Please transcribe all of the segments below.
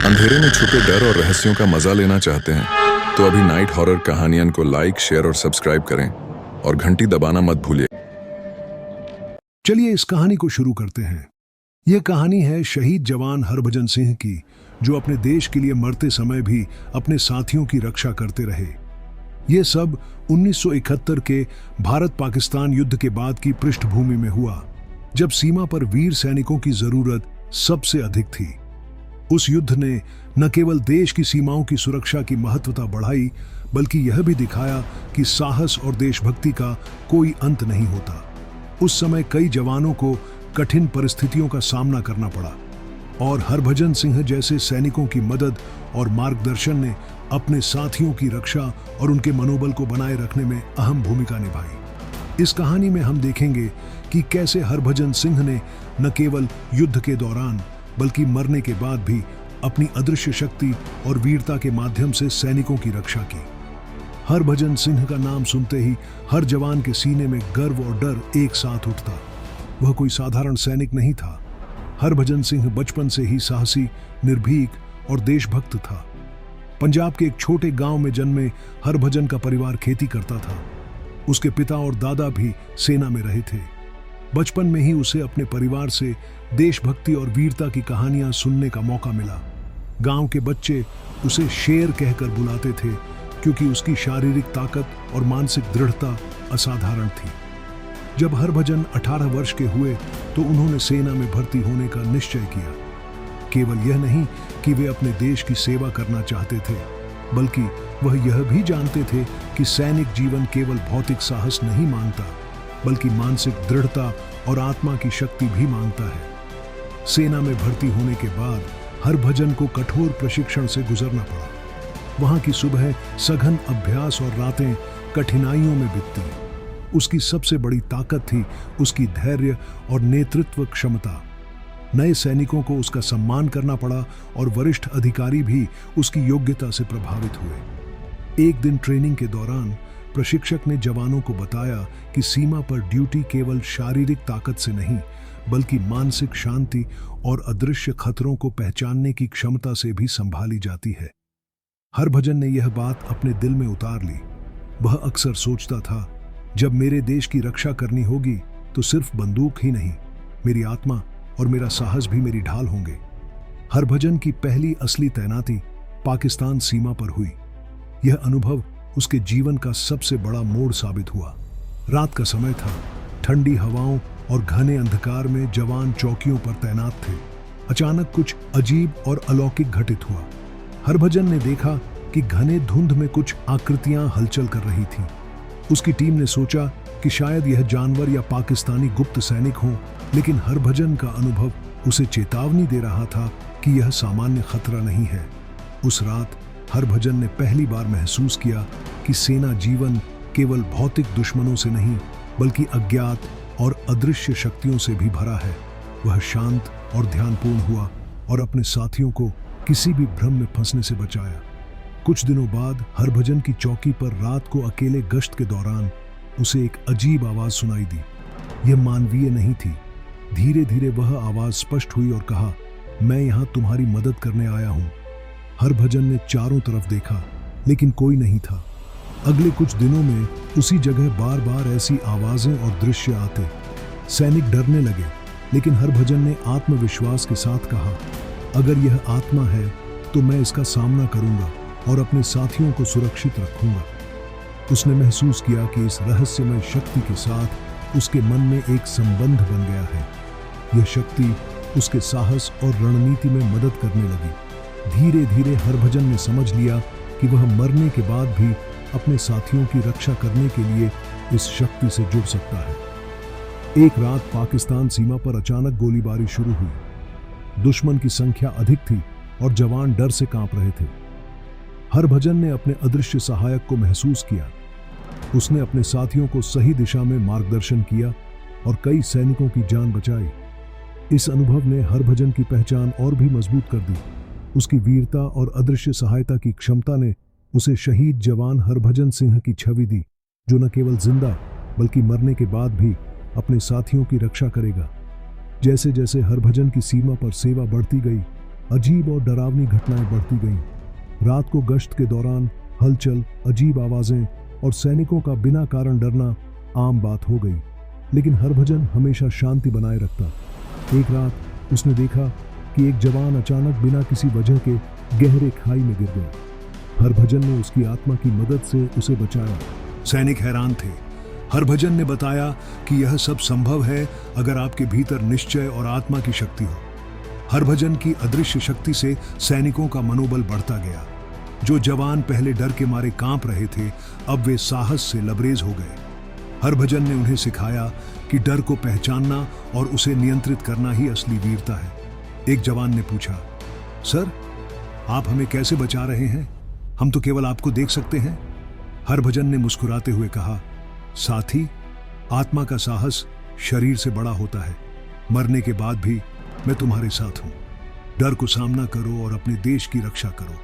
अंधेरे में छुपे डर और रहस्यों का मजा लेना चाहते हैं तो अभी नाइट हॉरर कहानियन को लाइक, शेयर और सब्सक्राइब करें और घंटी दबाना मत भूलिए। चलिए इस कहानी को शुरू करते हैं। यह कहानी है शहीद जवान हरभजन सिंह की, जो अपने देश के लिए मरते समय भी अपने साथियों की रक्षा करते रहे। यह सब 1971 के भारत पाकिस्तान युद्ध के बाद की पृष्ठभूमि में हुआ, जब सीमा पर वीर सैनिकों की जरूरत सबसे अधिक थी। उस युद्ध ने न केवल देश की सीमाओं की सुरक्षा की महत्वता बढ़ाई, बल्कि यह भी दिखाया कि साहस और देशभक्ति का कोई अंत नहीं होता। उस समय कई जवानों को कठिन परिस्थितियों का सामना करना पड़ा और हरभजन सिंह जैसे सैनिकों की मदद और मार्गदर्शन ने अपने साथियों की रक्षा और उनके मनोबल को बनाए रखने में अहम भूमिका निभाई। इस कहानी में हम देखेंगे कि कैसे हरभजन सिंह ने न केवल युद्ध के दौरान बल्कि मरने के बाद भी अपनी अदृश्य शक्ति और वीरता के माध्यम से सैनिकों की रक्षा की। हरभजन सिंह का नाम सुनते ही हर जवान के सीने में गर्व और डर एक साथ उठता। वह कोई साधारण सैनिक नहीं था। हरभजन सिंह बचपन से ही साहसी, निर्भीक और देशभक्त था। पंजाब के एक छोटे गांव में जन्मे हरभजन का परिवार खेती करता था। उसके पिता और दादा भी सेना में रहे थे। बचपन में ही उसे अपने परिवार से देशभक्ति और वीरता की कहानियां सुनने का मौका मिला। गांव के बच्चे उसे शेर कहकर बुलाते थे, क्योंकि उसकी शारीरिक ताकत और मानसिक दृढ़ता असाधारण थी। जब हरभजन 18 वर्ष के हुए तो उन्होंने सेना में भर्ती होने का निश्चय किया। केवल यह नहीं कि वे अपने देश की सेवा करना चाहते थे, बल्कि वह यह भी जानते थे कि सैनिक जीवन केवल भौतिक साहस नहीं मांगता, बल्कि मानसिक दृढ़ता और आत्मा की शक्ति भी मांगता है। सेना में भर्ती होने के बाद हरभजन को कठोर प्रशिक्षण से गुजरना पड़ा। वहां की सुबह सघन अभ्यास और रातें कठिनाइयों में बीतती। उसकी सबसे बड़ी ताकत थी उसकी धैर्य और नेतृत्व क्षमता। नए सैनिकों को उसका सम्मान करना पड़ा और वरिष्ठ अधिकारी भी उसकी योग्यता से प्रभावित हुए। एक दिन ट्रेनिंग के दौरान प्रशिक्षक ने जवानों को बताया कि सीमा पर ड्यूटी केवल शारीरिक ताकत से नहीं, बल्कि मानसिक शांति और अदृश्य खतरों को पहचानने की क्षमता से भी संभाली जाती है। हरभजन ने यह बात अपने दिल में उतार ली। वह अक्सर सोचता था, जब मेरे देश की रक्षा करनी होगी तो सिर्फ बंदूक ही नहीं, मेरी आत्मा और मेरा साहस भी मेरी ढाल होंगे। हरभजन की पहली असली तैनाती पाकिस्तान सीमा पर हुई। यह अनुभव उसके जीवन का सबसे बड़ा मोड़ साबित हुआ। रात का समय था। ठंडी हवाओं और घने अंधकार में जवान चौकियों पर तैनात थे। अचानक कुछ अजीब और अलौकिक घटित हुआ। हरभजन ने देखा कि घने धुंध में कुछ आकृतियां हलचल कर रही थीं। उसकी टीम ने सोचा कि शायद यह जानवर या पाकिस्तानी गुप्त सैनिक हों, लेकिन हरभजन का अनुभव उसे चेतावनी दे रहा था कि यह सामान्य खतरा नहीं है। उस रात हरभजन ने पहली बार महसूस किया कि सेना जीवन केवल भौतिक दुश्मनों से नहीं, बल्कि अज्ञात और अदृश्य शक्तियों से भी भरा है। वह शांत और ध्यानपूर्ण हुआ और अपने साथियों को किसी भी भ्रम में फंसने से बचाया। कुछ दिनों बाद हरभजन की चौकी पर रात को अकेले गश्त के दौरान उसे एक अजीब आवाज सुनाई दी। यह मानवीय नहीं थी। धीरे धीरे वह आवाज स्पष्ट हुई और कहा, मैं यहाँ तुम्हारी मदद करने आया हूँ। हरभजन ने चारों तरफ देखा, लेकिन कोई नहीं था। अगले कुछ दिनों में उसी जगह बार बार ऐसी आवाजें और दृश्य आते। सैनिक डरने लगे, लेकिन हरभजन ने आत्मविश्वास के साथ कहा, अगर यह आत्मा है तो मैं इसका सामना करूंगा और अपने साथियों को सुरक्षित रखूंगा। उसने महसूस किया कि इस रहस्यमय शक्ति के साथ उसके मन में एक संबंध बन गया है। यह शक्ति उसके साहस और रणनीति में मदद करने लगी। धीरे धीरे हरभजन ने समझ लिया कि वह मरने के बाद भी अपने साथियों की रक्षा करने के लिए इस शक्ति से जुड़ सकता है। एक रात पाकिस्तान सीमा पर अचानक गोलीबारी शुरू हुई। दुश्मन की संख्या अधिक थी और जवान डर से कांप रहे थे। हरभजन ने अपने अदृश्य सहायक को महसूस किया। उसने अपने साथियों को सही दिशा में मार्गदर्शन किया और कई सैनिकों की जान बचाई। इस अनुभव ने हरभजन की पहचान और भी मजबूत कर दी। उसकी वीरता और अदृश्य सहायता की क्षमता ने उसे शहीद जवान हरभजन सिंह की छवि दी, जो न केवल जिंदा बल्कि मरने के बाद भी अपने साथियों की रक्षा करेगा। जैसे जैसे हरभजन की सीमा पर सेवा बढ़ती गई, अजीब और डरावनी घटनाएं बढ़ती गईं। रात को गश्त के दौरान हलचल, अजीब आवाजें और सैनिकों का बिना कारण डरना आम बात हो गई। लेकिन हरभजन हमेशा शांति बनाए रखता। एक रात उसने देखा कि एक जवान अचानक बिना किसी वजह के गहरे खाई में गिर गया। हरभजन ने उसकी आत्मा की मदद से उसे बचाया। सैनिक हैरान थे। हरभजन ने बताया कि यह सब संभव है अगर आपके भीतर निश्चय और आत्मा की शक्ति हो। हरभजन की अदृश्य शक्ति से सैनिकों का मनोबल बढ़ता गया। जो जवान पहले डर के मारे कांप रहे थे, अब वे साहस से लबरेज हो गए। हरभजन ने उन्हें सिखाया कि डर को पहचानना और उसे नियंत्रित करना ही असली वीरता है। एक जवान ने पूछा, सर, आप हमें कैसे बचा रहे हैं? हम तो केवल आपको देख सकते हैं। हरभजन ने मुस्कुराते हुए कहा, साथी, आत्मा का साहस शरीर से बड़ा होता है। मरने के बाद भी मैं तुम्हारे साथ हूं। डर को सामना करो और अपने देश की रक्षा करो।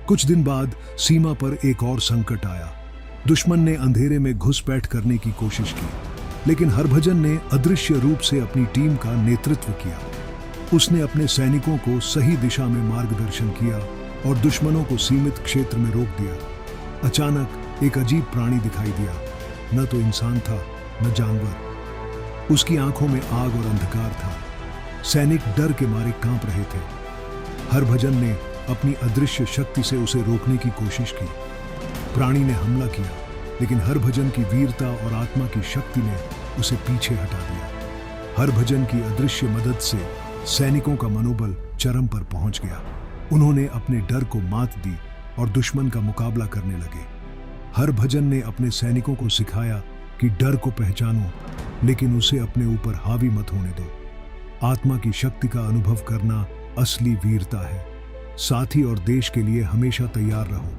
कुछ दिन बाद सीमा पर एक और संकट आया। दुश्मन ने अंधेरे में घुसपैठ करने की कोशिश की, लेकिन हरभजन ने अदृश्य रूप से अपनी टीम का नेतृत्व किया। उसने अपने सैनिकों को सही दिशा में मार्गदर्शन किया और दुश्मनों को सीमित क्षेत्र में रोक दिया। अचानक एक अजीब प्राणी दिखाई दिया। न तो इंसान था, न जानवर। उसकी आंखों में आग और अंधकार था। सैनिक डर के मारे कांप रहे थे। हरभजन ने अपनी अदृश्य शक्ति से उसे रोकने की कोशिश की। प्राणी ने हमला किया, लेकिन हरभजन की वीरता और आत्मा की शक्ति ने उसे पीछे हटा दिया। हरभजन की अदृश्य मदद से सैनिकों का मनोबल चरम पर पहुंच गया। उन्होंने अपने डर को मात दी और दुश्मन का मुकाबला करने लगे। हरभजन ने अपने सैनिकों को सिखाया कि डर को पहचानो, लेकिन उसे अपने ऊपर हावी मत होने दो। आत्मा की शक्ति का अनुभव करना असली वीरता है। साथी और देश के लिए हमेशा तैयार रहो।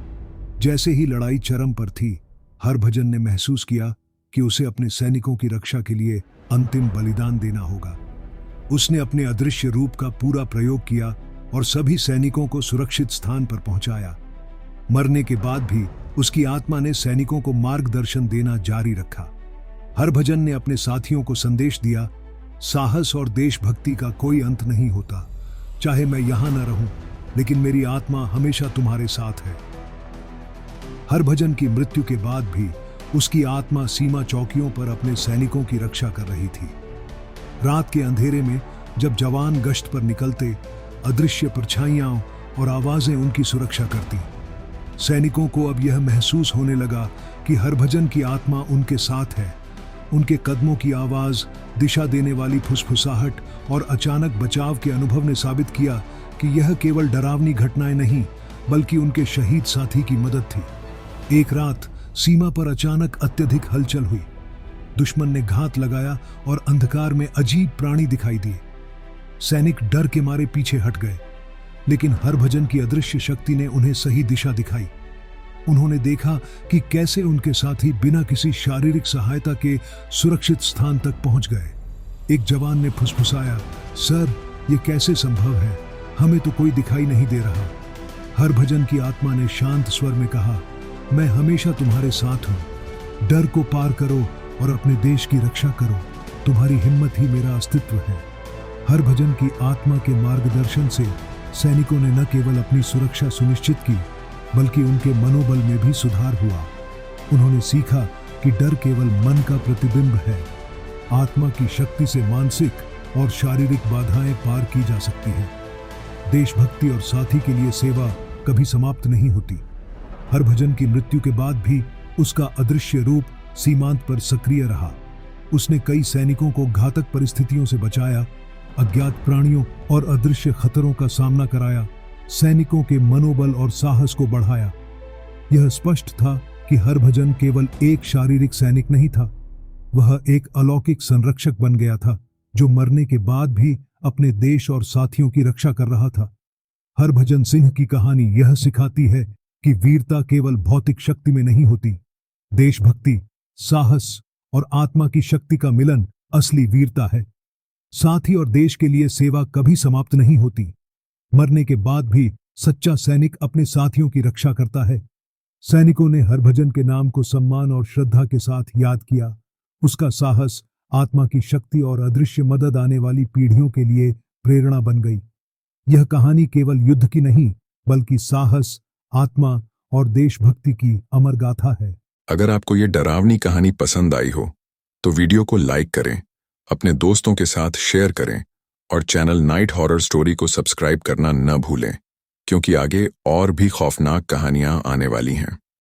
जैसे ही लड़ाई चरम पर थी, हरभजन ने महसूस किया कि उसे अपने सैनिकों की रक्षा के लिए अंतिम बलिदान देना होगा। उसने अपने अदृश्य रूप का पूरा प्रयोग किया और सभी सैनिकों को सुरक्षित स्थान पर पहुंचाया। मरने के बाद भी उसकी आत्मा ने सैनिकों को मार्गदर्शन देना जारी रखा। हरभजन ने अपने साथियों को संदेश दिया, साहस और देशभक्ति का कोई अंत नहीं होता। चाहे मैं यहां न रहूं, लेकिन मेरी आत्मा हमेशा तुम्हारे साथ है। हरभजन की मृत्यु के बाद भी उसकी आत्मा सीमा चौकियों पर अपने सैनिकों की रक्षा कर रही थी। रात के अंधेरे में जब जवान गश्त पर निकलते, अदृश्य परछाइयां और आवाजें उनकी सुरक्षा करती। सैनिकों को अब यह महसूस होने लगा कि हरभजन की आत्मा उनके साथ है। उनके कदमों की आवाज, दिशा देने वाली फुसफुसाहट और अचानक बचाव के अनुभव ने साबित किया कि यह केवल डरावनी घटनाएं नहीं, बल्कि उनके शहीद साथी की मदद थी। एक रात सीमा पर अचानक अत्यधिक हलचल हुई। दुश्मन ने घात लगाया और अंधकार में अजीब प्राणी दिखाई दिए। सैनिक डर के मारे पीछे हट गए, लेकिन हरभजन की अदृश्य शक्ति ने उन्हें सही दिशा दिखाई। उन्होंने देखा कि कैसे उनके साथी बिना किसी शारीरिक सहायता के सुरक्षित स्थान तक पहुंच गए। एक जवान ने फुसफुसाया, सर, ये कैसे संभव है? हमें तो कोई दिखाई नहीं दे रहा। हरभजन की आत्मा ने शांत स्वर में कहा, मैं हमेशा तुम्हारे साथ हूं। डर को पार करो और अपने देश की रक्षा करो। तुम्हारी हिम्मत ही मेरा अस्तित्व है। हरभजन की आत्मा के मार्गदर्शन से सैनिकों ने न केवल अपनी सुरक्षा सुनिश्चित की, बल्कि उनके मनोबल में भी सुधार हुआ। उन्होंने सीखा कि डर केवल मन का प्रतिबिंब है। आत्मा की शक्ति से मानसिक और शारीरिक बाधाएं पार की जा सकती हैं। देशभक्ति और साथी के लिए सेवा कभी समाप्त नहीं होती। हरभजन की मृत्यु के बाद भी उसका अदृश्य रूप सीमांत पर सक्रिय रहा। उसने कई सैनिकों को घातक परिस्थितियों से बचाया, अज्ञात प्राणियों और अदृश्य खतरों का सामना कराया, सैनिकों के मनोबल और साहस को बढ़ाया। यह स्पष्ट था कि हरभजन केवल एक शारीरिक सैनिक नहीं था, वह एक अलौकिक संरक्षक बन गया था, जो मरने के बाद भी अपने देश और साथियों की रक्षा कर रहा था। हरभजन सिंह की कहानी यह सिखाती है कि वीरता केवल भौतिक शक्ति में नहीं होती। देशभक्ति, साहस और आत्मा की शक्ति का मिलन असली वीरता है। साथी और देश के लिए सेवा कभी समाप्त नहीं होती। मरने के बाद भी सच्चा सैनिक अपने साथियों की रक्षा करता है। सैनिकों ने हरभजन के नाम को सम्मान और श्रद्धा के साथ याद किया। उसका साहस, आत्मा की शक्ति और अदृश्य मदद आने वाली पीढ़ियों के लिए प्रेरणा बन गई। यह कहानी केवल युद्ध की नहीं, बल्कि साहस, आत्मा और देशभक्ति की अमर गाथा है। अगर आपको ये डरावनी कहानी पसंद आई हो तो वीडियो को लाइक करें, अपने दोस्तों के साथ शेयर करें और चैनल नाइट हॉरर स्टोरी को सब्सक्राइब करना न भूलें, क्योंकि आगे और भी खौफनाक कहानियां आने वाली हैं।